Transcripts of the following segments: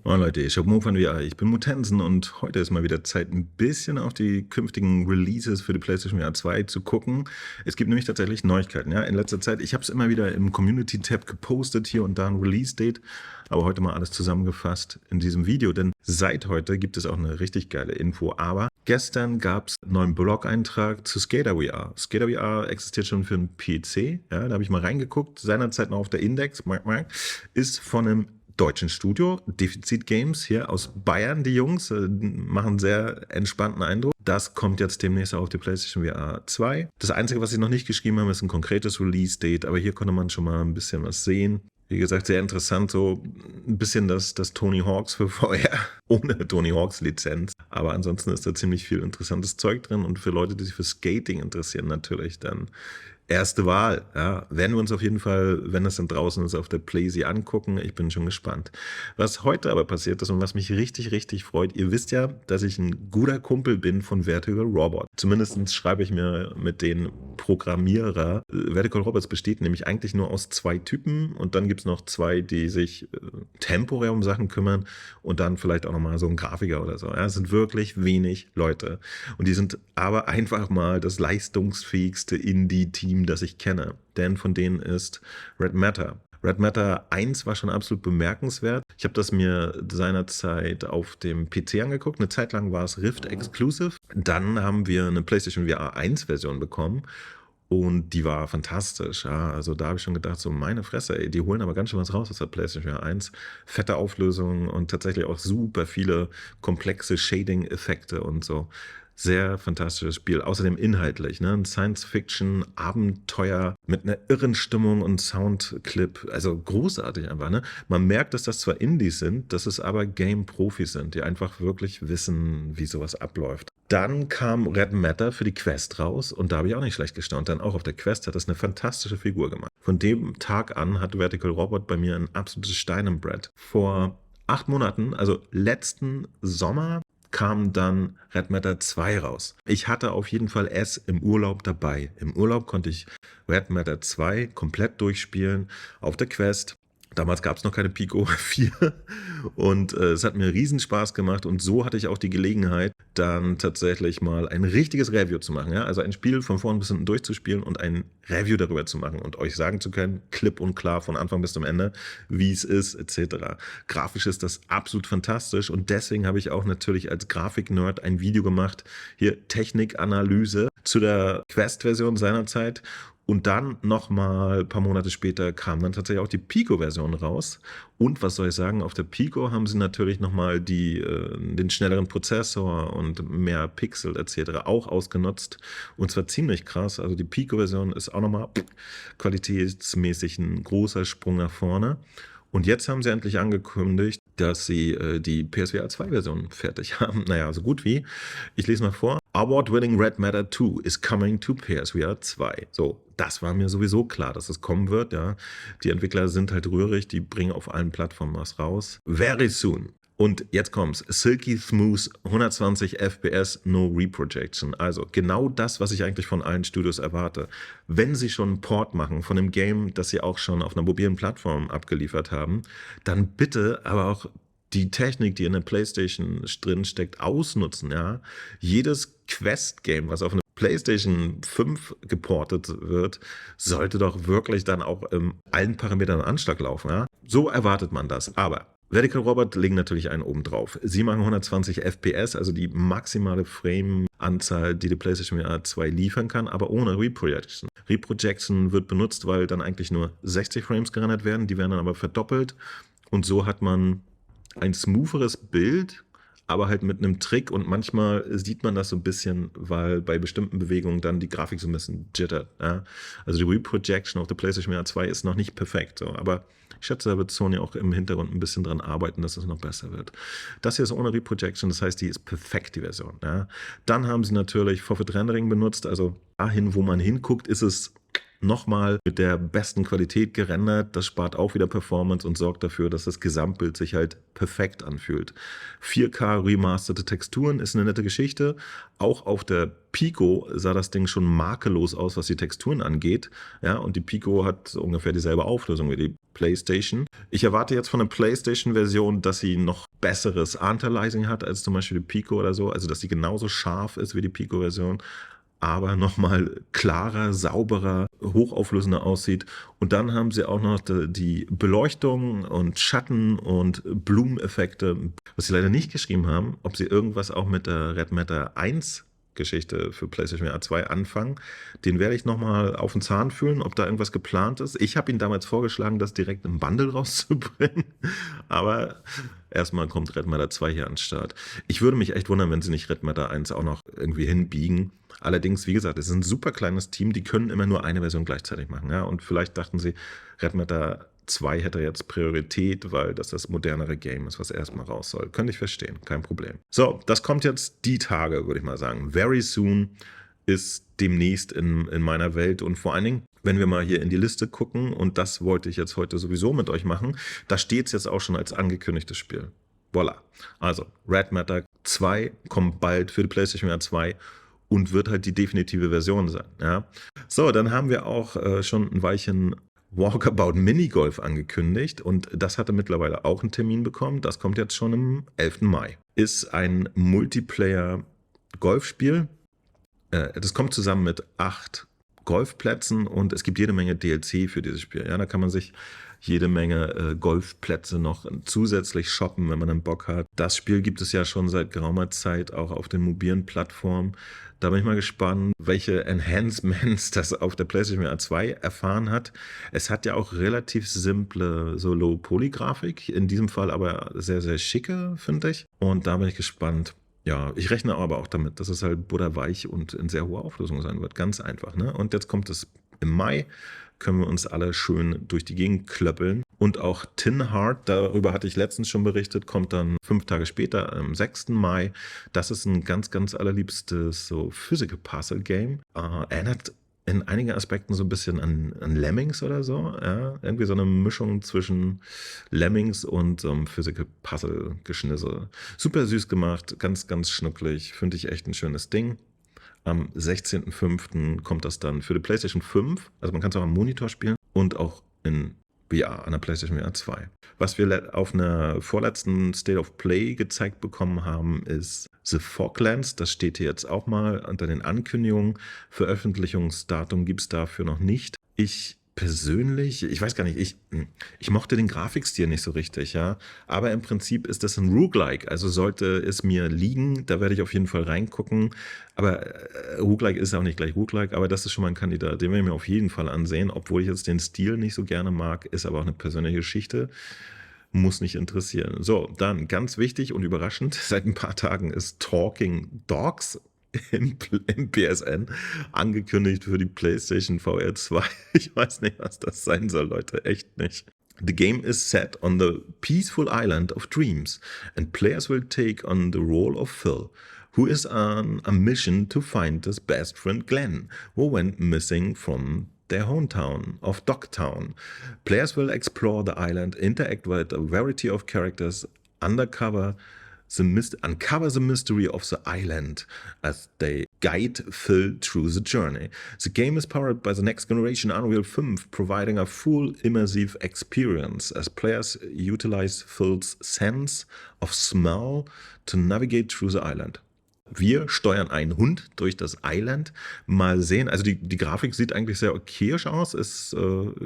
Moin Leute, ich bin Mo von VR, ich bin Mutensen und heute ist mal wieder Zeit, ein bisschen auf die künftigen Releases für die PlayStation VR 2 zu gucken. Es gibt nämlich tatsächlich Neuigkeiten, ja, in letzter Zeit. Ich habe es immer wieder im Community-Tab gepostet, hier und da ein Release-Date, aber heute mal alles zusammengefasst in diesem Video, denn seit heute gibt es auch eine richtig geile Info, aber gestern gab es einen neuen Blog-Eintrag zu Skater VR. Skater VR existiert schon für einen PC, ja, da habe ich mal reingeguckt, seinerzeit noch auf der Index, ist von einem deutschen Studio, Defizit Games, hier aus Bayern, die Jungs, machen einen sehr entspannten Eindruck. Das kommt jetzt demnächst auf die PlayStation VR 2. Das Einzige, was sie noch nicht geschrieben haben, ist ein konkretes Release-Date, aber hier konnte man schon mal ein bisschen was sehen. Wie gesagt, sehr interessant, so ein bisschen das Tony Hawks für VR, ohne Tony Hawks Lizenz. Aber ansonsten ist da ziemlich viel interessantes Zeug drin und für Leute, die sich für Skating interessieren, natürlich dann erste Wahl. Ja, werden wir uns auf jeden Fall, wenn es dann draußen ist, auf der PlayStation angucken. Ich bin schon gespannt. Was heute aber passiert ist und was mich richtig, richtig freut, ihr wisst ja, dass ich ein guter Kumpel bin von Vertical Robot. Zumindest schreibe ich mir mit den Programmierer. Vertical Robots besteht nämlich eigentlich nur aus zwei Typen und dann gibt es noch zwei, die sich temporär um Sachen kümmern und dann vielleicht auch nochmal so ein Grafiker oder so. Ja, es sind wirklich wenig Leute und die sind aber einfach mal das leistungsfähigste Indie-Team, das ich kenne, denn von denen ist Red Matter. Red Matter 1 war schon absolut bemerkenswert. Ich habe das mir seinerzeit auf dem PC angeguckt. Eine Zeit lang war es Rift Exclusive. Dann haben wir eine PlayStation VR 1 Version bekommen. Und die war fantastisch. Ja. Also da habe ich schon gedacht, so meine Fresse, ey, die holen aber ganz schön was raus aus der PlayStation VR 1. Fette Auflösungen und tatsächlich auch super viele komplexe Shading-Effekte und so. Sehr fantastisches Spiel. Außerdem inhaltlich, ne? Ein Science-Fiction-Abenteuer mit einer irren Stimmung und Soundclip. Also großartig einfach, ne? Man merkt, dass das zwar Indies sind, dass es aber Game-Profis sind, die einfach wirklich wissen, wie sowas abläuft. Dann kam Red Matter für die Quest raus und da habe ich auch nicht schlecht gestaunt, denn auch auf der Quest hat das eine fantastische Figur gemacht. Von dem Tag an hat Vertical Robot bei mir ein absolutes Stein im Brett. Vor 8 Monaten, also letzten Sommer, kam dann Red Matter 2 raus. Ich hatte auf jeden Fall es im Urlaub dabei. Im Urlaub konnte ich Red Matter 2 komplett durchspielen auf der Quest. Damals gab es noch keine Pico 4 und es hat mir riesen Spaß gemacht und so hatte ich auch die Gelegenheit, dann tatsächlich mal ein richtiges Review zu machen. Ja? Also ein Spiel von vorn bis hinten durchzuspielen und ein Review darüber zu machen und euch sagen zu können, klipp und klar von Anfang bis zum Ende, wie es ist, etc. Grafisch ist das absolut fantastisch und deswegen habe ich auch natürlich als Grafik-Nerd ein Video gemacht, hier Technikanalyse zu der Quest-Version seinerzeit. Und dann nochmal ein paar Monate später kam dann tatsächlich auch die Pico-Version raus. Und was soll ich sagen, auf der Pico haben sie natürlich nochmal den schnelleren Prozessor und mehr Pixel etc. auch ausgenutzt. Und zwar ziemlich krass. Also die Pico-Version ist auch nochmal qualitätsmäßig ein großer Sprung nach vorne. Und jetzt haben sie endlich angekündigt, dass sie die PSVR 2-Version fertig haben. Naja, so gut wie. Ich lese mal vor. Award-winning Red Matter 2 is coming to PSVR 2. So, das war mir sowieso klar, dass es kommen wird. Ja. Die Entwickler sind halt rührig, die bringen auf allen Plattformen was raus. Very soon. Und jetzt kommt's. Silky Smooth, 120 FPS, no Reprojection. Also genau das, was ich eigentlich von allen Studios erwarte. Wenn sie schon einen Port machen von einem Game, das sie auch schon auf einer mobilen Plattform abgeliefert haben, dann bitte aber auch die Technik, die in der PlayStation drin steckt, ausnutzen. Ja? Jedes Quest-Game, was auf eine PlayStation 5 geportet wird, sollte doch wirklich dann auch in allen Parametern Anschlag laufen. Ja? So erwartet man das. Aber Vertical Robot legen natürlich einen oben drauf. Sie machen 120 FPS, also die maximale Frame-Anzahl, die PlayStation VR 2 liefern kann, aber ohne Reprojection. Reprojection wird benutzt, weil dann eigentlich nur 60 Frames gerendert werden, die werden dann aber verdoppelt und so hat man ein smootheres Bild, aber halt mit einem Trick und manchmal sieht man das so ein bisschen, weil bei bestimmten Bewegungen dann die Grafik so ein bisschen jittert. Ja? Also die Reprojection auf der PlayStation VR 2 ist noch nicht perfekt, so. Aber ich schätze, da wird Sony auch im Hintergrund ein bisschen dran arbeiten, dass es noch besser wird. Das hier ist ohne Reprojection, das heißt, die ist perfekt, die Version. Ja? Dann haben sie natürlich Forfeit Rendering benutzt, also dahin, wo man hinguckt, ist es nochmal mit der besten Qualität gerendert. Das spart auch wieder Performance und sorgt dafür, dass das Gesamtbild sich halt perfekt anfühlt. 4K remasterte Texturen ist eine nette Geschichte. Auch auf der Pico sah das Ding schon makellos aus, was die Texturen angeht. Ja, und die Pico hat ungefähr dieselbe Auflösung wie die PlayStation. Ich erwarte jetzt von der PlayStation-Version, dass sie noch besseres Anti-Aliasing hat als zum Beispiel die Pico oder so, also dass die genauso scharf ist wie die Pico-Version, aber nochmal klarer, sauberer, hochauflösender aussieht. Und dann haben sie auch noch die Beleuchtung und Schatten und Blumeneffekte. Was sie leider nicht geschrieben haben, ob sie irgendwas auch mit der Red Matter 1 Geschichte für PlayStation VR 2 anfangen. Den werde ich nochmal auf den Zahn fühlen, ob da irgendwas geplant ist. Ich habe Ihnen damals vorgeschlagen, das direkt im Bundle rauszubringen. Aber erstmal kommt Red Matter 2 hier an den Start. Ich würde mich echt wundern, wenn sie nicht Red Matter 1 auch noch irgendwie hinbiegen. Allerdings, wie gesagt, es ist ein super kleines Team, die können immer nur eine Version gleichzeitig machen. Ja? Und vielleicht dachten sie, Red Matter 2 hätte jetzt Priorität, weil das modernere Game ist, was erstmal raus soll. Könnte ich verstehen, kein Problem. So, das kommt jetzt die Tage, würde ich mal sagen. Very soon ist demnächst in meiner Welt. Und vor allen Dingen, wenn wir mal hier in die Liste gucken, und das wollte ich jetzt heute sowieso mit euch machen, da steht es jetzt auch schon als angekündigtes Spiel. Voilà. Also, Red Matter 2 kommt bald für die PlayStation VR 2 und wird halt die definitive Version sein. Ja? So, dann haben wir auch schon ein Weilchen Walkabout Minigolf angekündigt und das hatte mittlerweile auch einen Termin bekommen. Das kommt jetzt schon am 11. Mai. Ist ein Multiplayer-Golfspiel. Das kommt zusammen mit 8 Golfplätzen und es gibt jede Menge DLC für dieses Spiel. Ja, da kann man sich jede Menge Golfplätze noch zusätzlich shoppen, wenn man dann Bock hat. Das Spiel gibt es ja schon seit geraumer Zeit auch auf den mobilen Plattformen. Da bin ich mal gespannt, welche Enhancements das auf der PlayStation VR 2 erfahren hat. Es hat ja auch relativ simple so Low-Poly-Grafik, in diesem Fall aber sehr, sehr schicke, finde ich. Und da bin ich gespannt. Ja, ich rechne aber auch damit, dass es halt butterweich und in sehr hoher Auflösung sein wird. Ganz einfach, ne? Und jetzt kommt es im Mai, können wir uns alle schön durch die Gegend klöppeln. Und auch Tin Heart, darüber hatte ich letztens schon berichtet, kommt dann 5 Tage später, am 6. Mai. Das ist ein ganz, ganz allerliebstes so Physical Puzzle Game. Erinnert in einigen Aspekten so ein bisschen an Lemmings oder so. Ja? Irgendwie so eine Mischung zwischen Lemmings und so einem Physical Puzzle Geschnissel. Super süß gemacht, ganz, ganz schnucklig. Finde ich echt ein schönes Ding. Am 16.05. kommt das dann für die PlayStation 5. Also man kann es auch am Monitor spielen und auch in VR, an der PlayStation VR 2. Was wir auf einer vorletzten State of Play gezeigt bekommen haben, ist The Foglands. Das steht hier jetzt auch mal unter den Ankündigungen. Veröffentlichungsdatum gibt es dafür noch nicht. Ich persönlich, ich weiß gar nicht, ich mochte den Grafikstil nicht so richtig, ja. Aber im Prinzip ist das ein Roguelike, also sollte es mir liegen, da werde ich auf jeden Fall reingucken. Aber Roguelike ist auch nicht gleich Roguelike, aber das ist schon mal ein Kandidat, den werde ich mir auf jeden Fall ansehen, obwohl ich jetzt den Stil nicht so gerne mag, ist aber auch eine persönliche Geschichte. Muss nicht interessieren. So, dann ganz wichtig und überraschend, seit ein paar Tagen ist Talking Dogs im PSN angekündigt für die PlayStation VR 2. Ich weiß nicht, was das sein soll, Leute, echt nicht. The game is set on the peaceful island of dreams and players will take on the role of Phil, who is on a mission to find his best friend Glenn, who went missing from their hometown of Dogtown. Players will explore the island, interact with a variety of characters, uncover the mystery of the island as they guide Phil through the journey. The game is powered by the next generation Unreal 5, providing a full immersive experience as players utilize Phil's sense of smell to navigate through the island. Wir steuern einen Hund durch das Island. Mal sehen, also die Grafik sieht eigentlich sehr okayisch aus. Ist,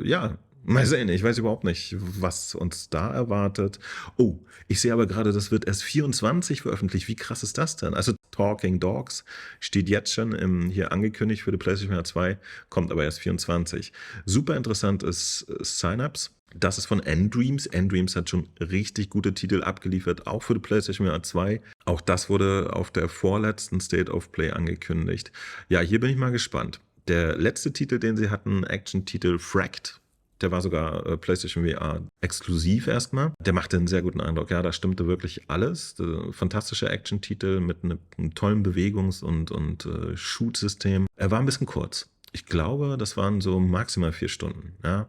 ja, mal sehen, ich weiß überhaupt nicht, was uns da erwartet. Oh, ich sehe aber gerade, das wird erst 24 veröffentlicht. Wie krass ist das denn? Also Talking Dogs steht jetzt schon hier angekündigt für die PlayStation VR 2, kommt aber erst 24. Super interessant ist Synapse. Das ist von N-Dreams. N-Dreams hat schon richtig gute Titel abgeliefert, auch für die PlayStation VR 2. Auch das wurde auf der vorletzten State of Play angekündigt. Ja, hier bin ich mal gespannt. Der letzte Titel, den sie hatten, Action-Titel Fracked, der war sogar PlayStation VR exklusiv erstmal. Der machte einen sehr guten Eindruck. Ja, da stimmte wirklich alles. Fantastische Action-Titel mit einem tollen Bewegungs- und Shoot-System. Er war ein bisschen kurz. Ich glaube, das waren so maximal 4 Stunden. Ja.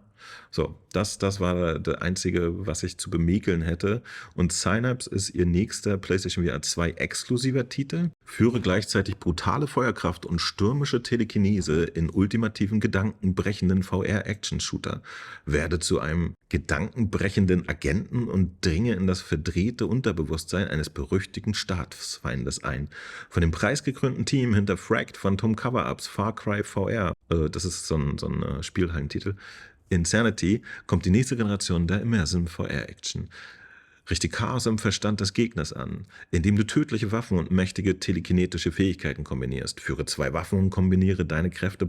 So, das war der einzige, was ich zu bemäkeln hätte. Und Synapse ist ihr nächster PlayStation VR 2 exklusiver Titel. Führe gleichzeitig brutale Feuerkraft und stürmische Telekinese in ultimativen, gedankenbrechenden VR-Action-Shooter. Werde zu einem gedankenbrechenden Agenten und dringe in das verdrehte Unterbewusstsein eines berüchtigten Staatsfeindes ein. Von dem preisgekrönten Team hinter Fragged, Phantom Cover-Ups, Far Cry VR, das ist so ein Spielhallentitel, Insanity, kommt die nächste Generation der Immersive VR-Action. Richte Chaos im Verstand des Gegners an, indem du tödliche Waffen und mächtige telekinetische Fähigkeiten kombinierst. Führe 2 Waffen und kombiniere deine Kräfte.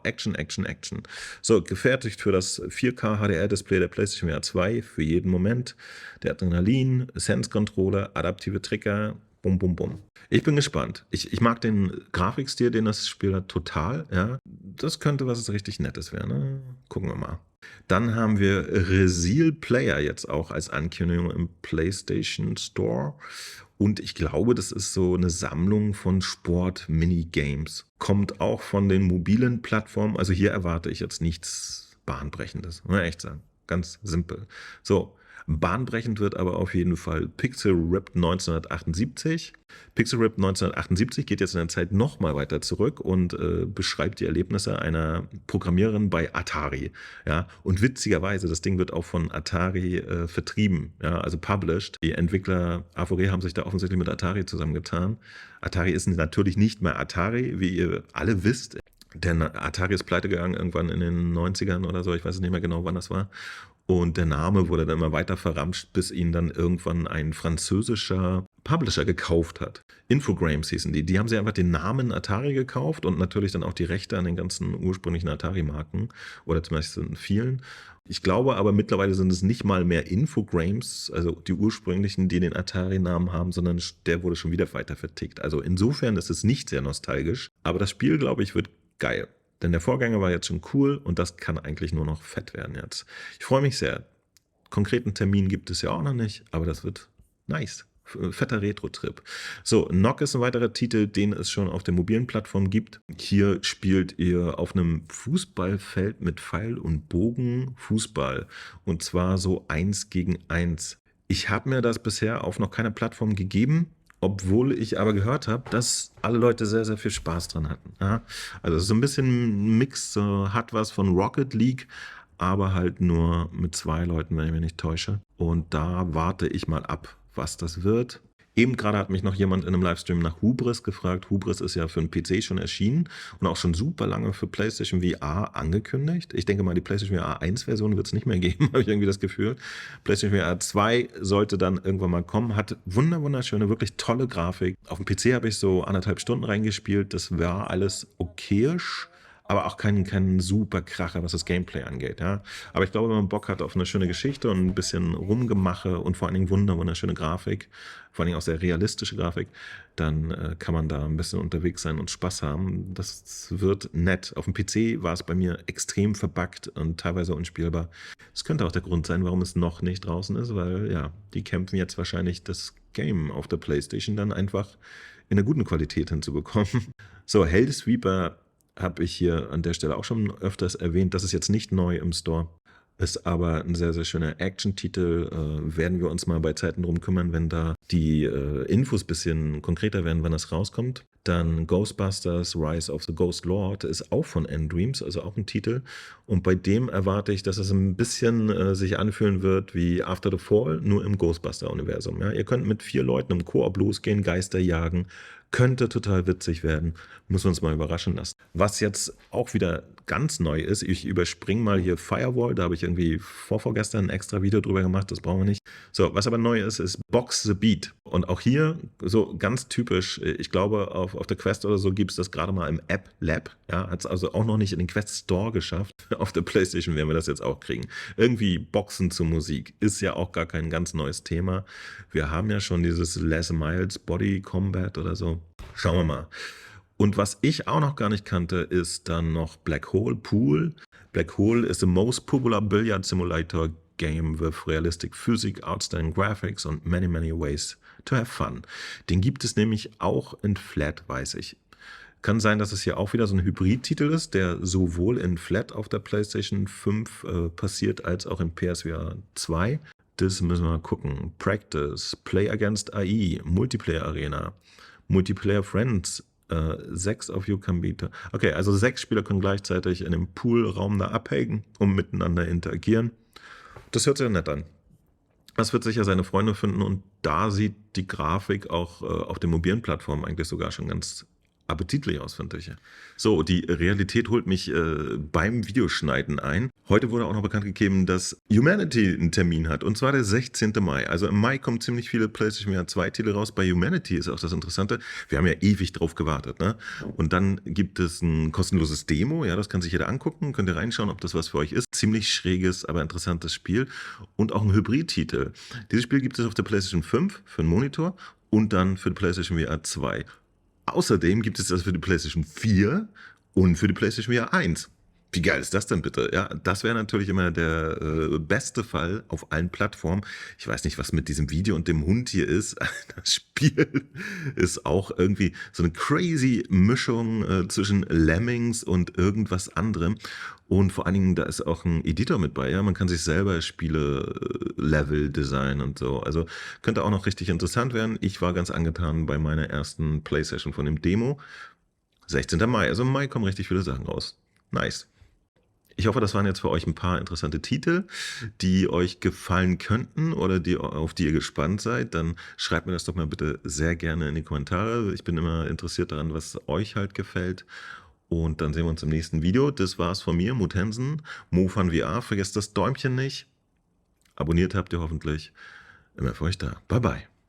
Action, Action, Action. So, gefertigt für das 4K HDR-Display der PlayStation VR 2 für jeden Moment. Der Adrenalin, Sense-Controller, adaptive Trigger, bum, bum, bum. Ich bin gespannt. Ich mag den Grafikstil, den das Spiel hat, total. Ja. Das könnte was richtig Nettes werden. Ne? Gucken wir mal. Dann haben wir Resil Player jetzt auch als Ankündigung im PlayStation Store. Und ich glaube, das ist so eine Sammlung von Sport-Minigames. Kommt auch von den mobilen Plattformen. Also hier erwarte ich jetzt nichts Bahnbrechendes. Muss ich echt sagen. Ganz simpel. So, bahnbrechend wird aber auf jeden Fall Pixel Ripped 1978. Pixel Ripped 1978 geht jetzt in der Zeit nochmal weiter zurück und beschreibt die Erlebnisse einer Programmiererin bei Atari. Ja? Und witzigerweise, das Ding wird auch von Atari vertrieben, ja? Also published. Die Entwickler A4E haben sich da offensichtlich mit Atari zusammengetan. Atari ist natürlich nicht mehr Atari, wie ihr alle wisst. Denn Atari ist pleite gegangen irgendwann in den 90ern oder so, ich weiß nicht mehr genau, wann das war. Und der Name wurde dann immer weiter verramscht, bis ihn dann irgendwann ein französischer Publisher gekauft hat. Infogrames hießen die. Die haben sich einfach den Namen Atari gekauft und natürlich dann auch die Rechte an den ganzen ursprünglichen Atari-Marken oder zumindest in vielen. Ich glaube aber mittlerweile sind es nicht mal mehr Infogrames, also die ursprünglichen, die den Atari-Namen haben, sondern der wurde schon wieder weiter vertickt. Also insofern ist es nicht sehr nostalgisch. Aber das Spiel, glaube ich, wird geil. Denn der Vorgänger war jetzt schon cool und das kann eigentlich nur noch fett werden jetzt. Ich freue mich sehr. Konkreten Termin gibt es ja auch noch nicht, aber das wird nice. Fetter Retro-Trip. So, Knock ist ein weiterer Titel, den es schon auf der mobilen Plattform gibt. Hier spielt ihr auf einem Fußballfeld mit Pfeil und Bogen Fußball. Und zwar so 1 gegen 1. Ich habe mir das bisher auf noch keiner Plattform gegeben. Obwohl ich aber gehört habe, dass alle Leute sehr, sehr viel Spaß dran hatten. Ja? Also so ein bisschen ein Mix, hat was von Rocket League, aber halt nur mit 2 Leuten, wenn ich mich nicht täusche. Und da warte ich mal ab, was das wird. Eben gerade hat mich noch jemand in einem Livestream nach Hubris gefragt. Hubris ist ja für den PC schon erschienen und auch schon super lange für PlayStation VR angekündigt. Ich denke mal, die PlayStation VR 1-Version wird es nicht mehr geben, habe ich irgendwie das Gefühl. PlayStation VR 2 sollte dann irgendwann mal kommen. Hat wunderschöne, wirklich tolle Grafik. Auf dem PC habe ich so 1,5 Stunden reingespielt. Das war alles okayisch. Aber auch kein super Kracher, was das Gameplay angeht. Ja. Aber ich glaube, wenn man Bock hat auf eine schöne Geschichte und ein bisschen Rumgemache und vor allen Dingen wunderschöne Grafik, vor allen Dingen auch sehr realistische Grafik, dann kann man da ein bisschen unterwegs sein und Spaß haben. Das wird nett. Auf dem PC war es bei mir extrem verbuggt und teilweise unspielbar. Das könnte auch der Grund sein, warum es noch nicht draußen ist, weil ja, die kämpfen jetzt wahrscheinlich das Game auf der PlayStation dann einfach in einer guten Qualität hinzubekommen. So, Hellsweeper habe ich hier an der Stelle auch schon öfters erwähnt. Das ist jetzt nicht neu im Store, ist aber ein sehr, sehr schöner Action-Titel. Werden wir uns mal bei Zeiten drum kümmern, wenn da die Infos ein bisschen konkreter werden, wann das rauskommt. Dann Ghostbusters Rise of the Ghost Lord ist auch von N-Dreams, also auch ein Titel. Und bei dem erwarte ich, dass es ein bisschen sich anfühlen wird wie After the Fall, nur im Ghostbuster-Universum. Ja? Ihr könnt mit 4 Leuten im Koop losgehen, Geister jagen. Könnte total witzig werden. Müssen wir uns mal überraschen lassen. Was jetzt auch wieder ganz neu ist, ich überspringe mal hier Firewall, da habe ich irgendwie vorgestern ein extra Video drüber gemacht, das brauchen wir nicht. So, was aber neu ist Box the Beat. Und auch hier so ganz typisch, ich glaube, auf der Quest oder so gibt es das gerade mal im App Lab. Ja, hat es also auch noch nicht in den Quest Store geschafft. Auf der PlayStation werden wir das jetzt auch kriegen. Irgendwie Boxen zur Musik ist ja auch gar kein ganz neues Thema. Wir haben ja schon dieses Les Miles Body Combat oder so. Schauen wir mal. Und was ich auch noch gar nicht kannte, ist dann noch Black Hole Pool. Black Hole is the most popular billiard simulator game with realistic physics, outstanding graphics and many ways to have fun. Den gibt es nämlich auch in Flat, weiß ich. Kann sein, dass es hier auch wieder so ein Hybrid-Titel ist, der sowohl in Flat auf der PlayStation 5 passiert, als auch in PSVR 2. Das müssen wir mal gucken. Practice, Play Against AI, Multiplayer Arena, Multiplayer Friends, 6 of you can be... Okay, also 6 Spieler können gleichzeitig in dem Poolraum da abhängen und miteinander interagieren. Das hört sich ja nett an. Das wird sicher seine Freunde finden und da sieht die Grafik auch auf den mobilen Plattformen eigentlich sogar schon ganz appetitlich aus, finde ich. So, die Realität holt mich beim Videoschneiden ein. Heute wurde auch noch bekannt gegeben, dass Humanity einen Termin hat, und zwar der 16. Mai. Also im Mai kommen ziemlich viele PlayStation VR 2 Titel raus. Bei Humanity ist auch das Interessante. Wir haben ja ewig drauf gewartet, ne? Und dann gibt es ein kostenloses Demo, ja, das kann sich jeder angucken, könnt ihr reinschauen, ob das was für euch ist. Ziemlich schräges, aber interessantes Spiel und auch ein Hybrid-Titel. Dieses Spiel gibt es auf der PlayStation 5 für einen Monitor und dann für die PlayStation VR 2. Außerdem gibt es das für die PlayStation 4 und für die PlayStation VR 1. Wie geil ist das denn bitte? Ja, das wäre natürlich immer der beste Fall auf allen Plattformen. Ich weiß nicht, was mit diesem Video und dem Hund hier ist. Das Spiel ist auch irgendwie so eine crazy Mischung zwischen Lemmings und irgendwas anderem. Und vor allen Dingen, da ist auch ein Editor mit bei. Ja? Man kann sich selber Spiele-Level designen und so. Also könnte auch noch richtig interessant werden. Ich war ganz angetan bei meiner ersten PlayStation von dem Demo. 16. Mai, also im Mai kommen richtig viele Sachen raus. Nice. Ich hoffe, das waren jetzt für euch ein paar interessante Titel, die euch gefallen könnten oder auf die ihr gespannt seid. Dann schreibt mir das doch mal bitte sehr gerne in die Kommentare. Ich bin immer interessiert daran, was euch halt gefällt. Und dann sehen wir uns im nächsten Video. Das war's von mir, Mutensen, Mofan VR. Vergesst das Däumchen nicht. Abonniert habt ihr hoffentlich. Immer für euch da. Bye, bye.